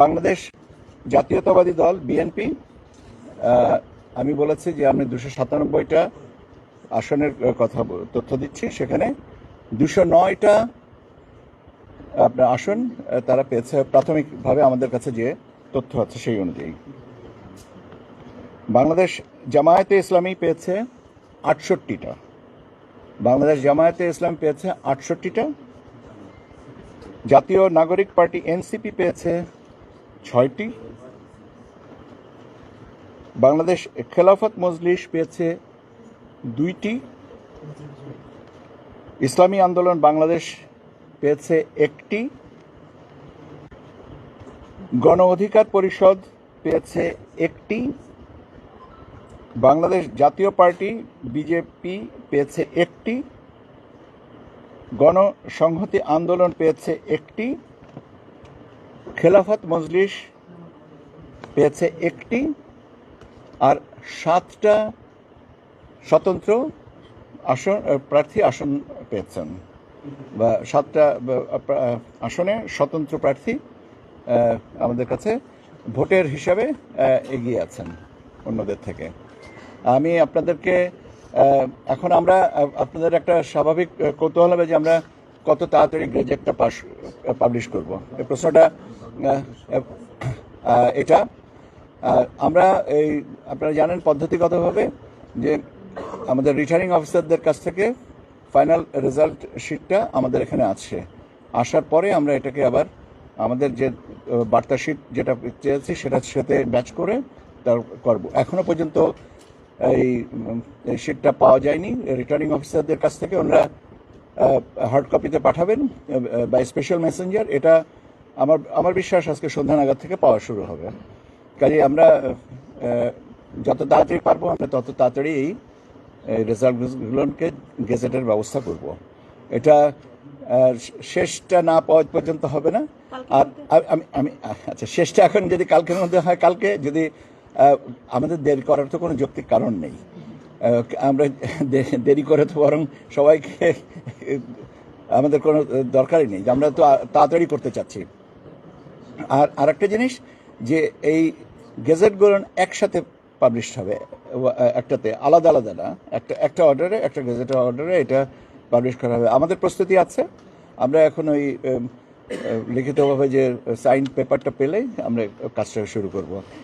বাংলাদেশ জাতীয়তাবাদী দল বিএনপি আমি বলেছি যে আমি 297টা আসনের কথা তথ্য দিচ্ছি। সেখানে 209টা আপনার আসন তারা পেয়েছে প্রাথমিকভাবে আমাদের কাছে যে তথ্য আছে সেই অনুযায়ী। বাংলাদেশ জামায়াতে ইসলামী পেয়েছে 68টা। বাংলাদেশ জামায়াতে ইসলাম পেয়েছে 68টা। জাতীয় নাগরিক পার্টি এনসিপি পেয়েছে 6টি। বাংলাদেশ খেলাফত মজলিস পেয়েছে 2টি। ইসলামী আন্দোলন বাংলাদেশ পেয়েছে 1টি। গণ অধিকার পরিষদ পেয়েছে 1টি। বাংলাদেশ জাতীয় পার্টি বিজেপি পেয়েছে 1টি। গণসংহতি আন্দোলন পেয়েছে 1টি। খেলাফত মজলিস পেয়েছে 1টি। আর 7টা স্বতন্ত্র প্রার্থী আসন পেয়েছেন, বা 7টা আসনে স্বতন্ত্র প্রার্থী আমাদের কাছে ভোটের হিসাবে এগিয়ে আছেন অন্যদের থেকে। আমি আপনাদেরকে এখন আমরা আপনাদের একটা স্বাভাবিক কৌতূহল হবে যে আমরা কত তাড়াতাড়ি গেজেটটা পাবলিশ করব, এই প্রশ্নটা এটা আমরা এই আপনারা জানেন পদ্ধতিগতভাবে যে আমাদের রিটার্নিং অফিসারদের কাছ থেকে ফাইনাল রেজাল্ট শিটটা আমাদের এখানে আছে। আসার পরে আমরা এটাকে আবার আমাদের যে বার্তা শিট যেটা চেয়েছি সেটার সাথে ম্যাচ করে তার করব। এখনো পর্যন্ত এই শিটটা পাওয়া যায়নি রিটার্নিং অফিসারদের কাছ থেকে। ওনারা হার্ড কপিতে পাঠাবেন বাই স্পেশাল মেসেঞ্জার। এটা আমার বিশ্বাস আজকে সন্ধ্যা নাগাদ থেকে পাওয়া শুরু হবে। কাজে আমরা যত তাড়াতাড়ি পারবো আমরা তত তাড়াতাড়ি এই রেজাল্টগুলোকে গেজেটের ব্যবস্থা করব। এটা শেষটা না পাওয়া পর্যন্ত হবে না। আর আমি আচ্ছা, শেষটা এখন যদি কালকের মধ্যে হয় কালকে, যদি আমাদের দেরি করার তো কোনো যৌক্তিক কারণ নেই। আমরা দেরি করে তো বরং সবাইকে আমাদের কোনো দরকারই নেই, আমরা তো তাড়াতাড়ি করতে চাচ্ছি। আর আরেকটা জিনিস যে এই গেজেটগুলো একসাথে পাবলিশ হবে, একটাতে আলাদা আলাদা না, একটা অর্ডারে, একটা গেজেটের অর্ডারে এটা পাবলিশ করা হবে। আমাদের প্রস্তুতি আছে। আমরা এখন ওই লিখিতভাবে যে সাইন পেপারটা পেলেই আমরা কাজটা শুরু করব।